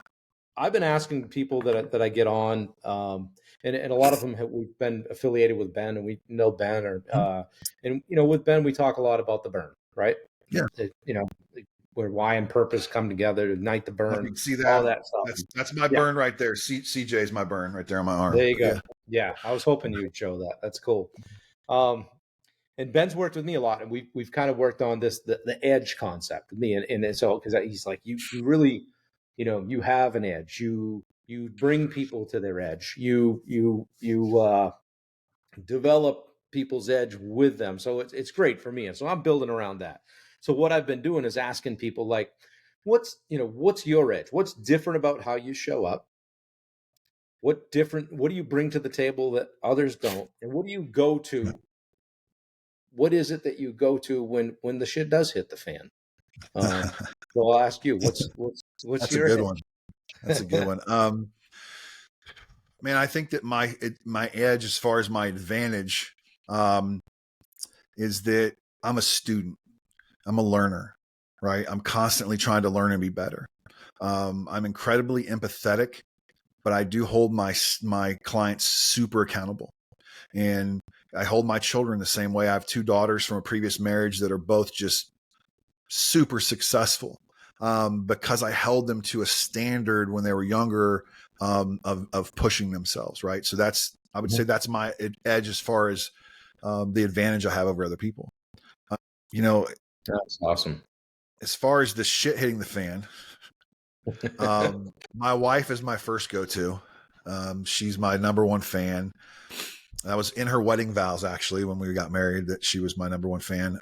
[SPEAKER 1] I've been asking people that I get on, and a lot of them we've been affiliated with Ben, and we know Ben, or
[SPEAKER 2] Mhm.
[SPEAKER 1] and with Ben we talk a lot about the burn, right?
[SPEAKER 2] Yeah.
[SPEAKER 1] Where why and purpose come together to ignite the
[SPEAKER 2] Oh,
[SPEAKER 1] burn,
[SPEAKER 2] you can see
[SPEAKER 1] all
[SPEAKER 2] that.
[SPEAKER 1] that stuff.
[SPEAKER 2] That's my
[SPEAKER 1] Yeah,
[SPEAKER 2] burn right there. CJ is my burn right there on my arm.
[SPEAKER 1] there you
[SPEAKER 2] But
[SPEAKER 1] go.
[SPEAKER 2] yeah.
[SPEAKER 1] Yeah, I was hoping you'd show that. That's cool. Um, and Ben's worked with me a lot, and we've kind of worked on this the edge concept with me, and so because he's like you really, you have an edge. You bring people to their edge. You develop people's edge with them. So it's great for me, and so I'm building around that. So what I've been doing is asking people like, what's your edge? What's different about how you show up? What do you bring to the table that others don't? And what do you go to? What is it that you go to when the shit does hit the fan? So I'll ask you, what's
[SPEAKER 2] That's a
[SPEAKER 1] your
[SPEAKER 2] good
[SPEAKER 1] edge?
[SPEAKER 2] one. That's a good one. Man, I think that my edge, as far as my advantage, um, is that I'm a student. I'm a learner, right? I'm constantly trying to learn and be better. I'm incredibly empathetic, but I do hold my clients super accountable, and I hold my children the same way. I have two daughters from a previous marriage that are both just super successful, because I held them to a standard when they were younger, of pushing themselves, right? So I would say that's my edge, as far as the advantage I have over other people. Uh, you know,
[SPEAKER 1] That's awesome.
[SPEAKER 2] as far as the shit hitting the fan, my wife is my first go-to. She's my number one fan. That was in her wedding vows, actually, when we got married, that she was my number one fan.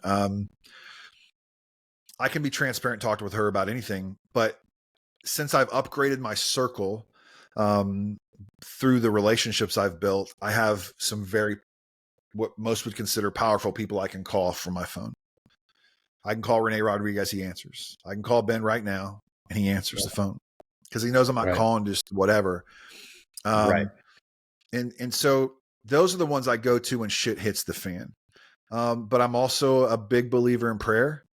[SPEAKER 2] I can be transparent, talk with her about anything, but since I've upgraded my circle, um, through the relationships I've built, I have some very, what most would consider, powerful people I can call from my phone. I can call Rene Rodriguez, he answers. I can call Ben right now, and he answers the phone, because he knows I'm not
[SPEAKER 1] Right.
[SPEAKER 2] calling just whatever.
[SPEAKER 1] Right.
[SPEAKER 2] Um, and so those are the ones I go to when shit hits the fan. But I'm also a big believer in prayer.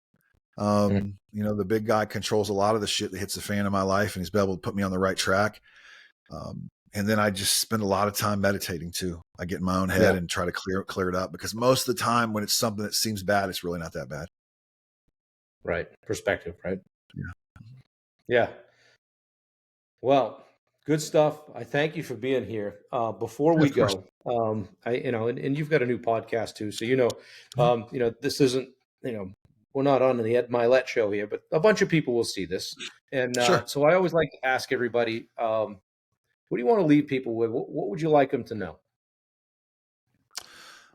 [SPEAKER 1] Mm.
[SPEAKER 2] The big guy controls a lot of the shit that hits the fan in my life, and he's been able to put me on the right track. And then I just spend a lot of time meditating too. I get in my own head
[SPEAKER 1] Yeah.
[SPEAKER 2] and try to clear it up, because most of the time when it's something that seems bad, it's really not that bad.
[SPEAKER 1] Right. Perspective. Right.
[SPEAKER 2] Yeah.
[SPEAKER 1] Yeah. Well, good stuff. I thank you for being here. Before
[SPEAKER 2] Yeah,
[SPEAKER 1] we
[SPEAKER 2] of course.
[SPEAKER 1] go, and you've got a new podcast too, so this isn't, we're not on the Ed Milet show here, but a bunch of people will see this, and
[SPEAKER 2] Sure.
[SPEAKER 1] so I always like to ask everybody, what do you want to leave people with? What would you like them to know?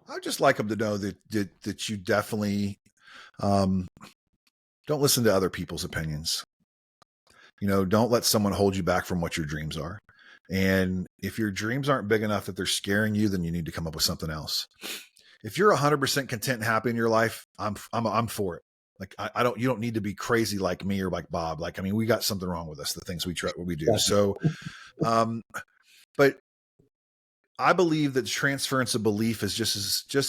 [SPEAKER 2] I'd just like them to know that you definitely, um, don't listen to other people's opinions. Don't let someone hold you back from what your dreams are. And if your dreams aren't big enough that they're scaring you, then you need to come up with something else. If you're 100% content and happy in your life, I'm for it. Like, you don't need to be crazy like me or like Bob. Like, I mean, we got something wrong with us, the things we do. So, um, but I believe that transference of belief is just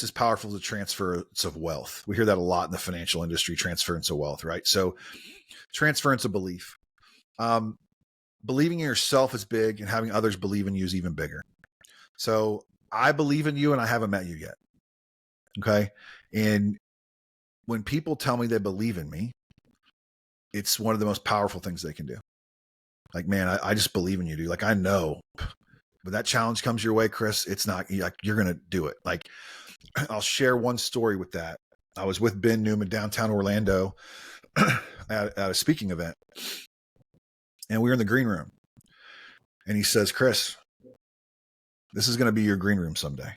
[SPEAKER 2] as powerful as the transference of wealth. We hear that a lot in the financial industry, transference of wealth, right? So, transference of belief. Um, Believing in yourself is big, and having others believe in you is even bigger. So I believe in you, and I haven't met you yet. Okay. And when people tell me they believe in me, it's one of the most powerful things they can do. Like, man, I just believe in you, dude. Like, I know, but that challenge comes your way, Chris, it's not like you're going to do it. Like, I'll share one story with that. I was with Ben Newman downtown Orlando at a speaking event, and we were in the green room, and he says, Chris, this is going to be your green room someday.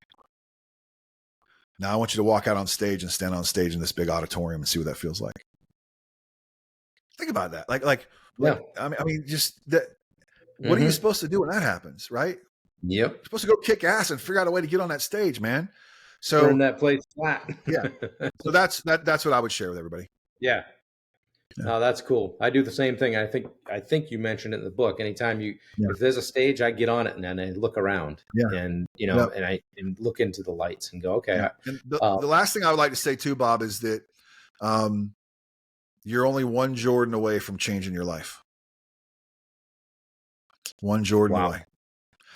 [SPEAKER 2] Now I want you to walk out on stage and stand on stage in this big auditorium and see what that feels like. Think about that.
[SPEAKER 1] Yeah.
[SPEAKER 2] I mean, just that. What are you supposed to do when that happens, right?
[SPEAKER 1] Yep.
[SPEAKER 2] You're supposed to go kick ass and figure out a way to get on that stage, man. So
[SPEAKER 1] Turn that place flat.
[SPEAKER 2] yeah. So that's what I would share with everybody.
[SPEAKER 1] Yeah.
[SPEAKER 2] Yeah.
[SPEAKER 1] No, that's cool. I do the same thing. I think you mentioned it in the book. Anytime if there's a stage, I get on it and then I look around and, and I look into the lights and go, okay.
[SPEAKER 2] Yeah. And the last thing I would like to say too, Bob, is that you're only one Jordan away from changing your life. One Jordan away.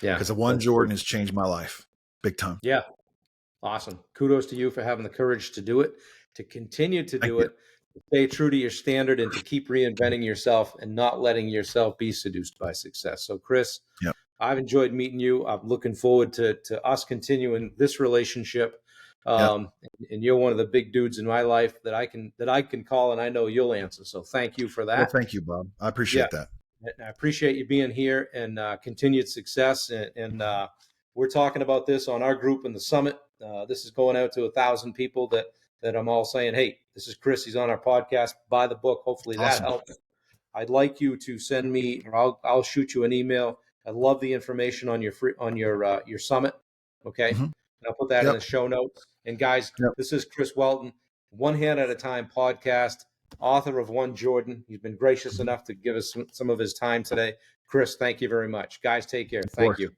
[SPEAKER 1] Yeah.
[SPEAKER 2] Because the one Jordan has changed my life big time.
[SPEAKER 1] Yeah. Awesome. Kudos to you for having the courage to do it, to continue to do it, to stay true to your standard, and to keep reinventing yourself and not letting yourself be seduced by success. So, Chris, I've enjoyed meeting you. I'm looking forward to us continuing this relationship. And you're one of the big dudes in my life that I can call, and I know you'll answer. So thank you for that.
[SPEAKER 2] Well, thank you, Bob. I appreciate that.
[SPEAKER 1] I appreciate you being here, and continued success. And we're talking about this on our group in the summit. This is going out to 1,000 people that I'm all saying, hey, this is Chris. He's on our podcast. Buy the book. Hopefully that helps. I'd like you to send me, or I'll shoot you an email. I love the information on your summit. Okay.
[SPEAKER 2] Mm-hmm.
[SPEAKER 1] I'll put that in the show notes. And guys, this is Chris Welton, One Hand at a Time podcast, author of One Jordan. He's been gracious enough to give us some of his time today. Chris, thank you very much. Guys, take care. Thank you.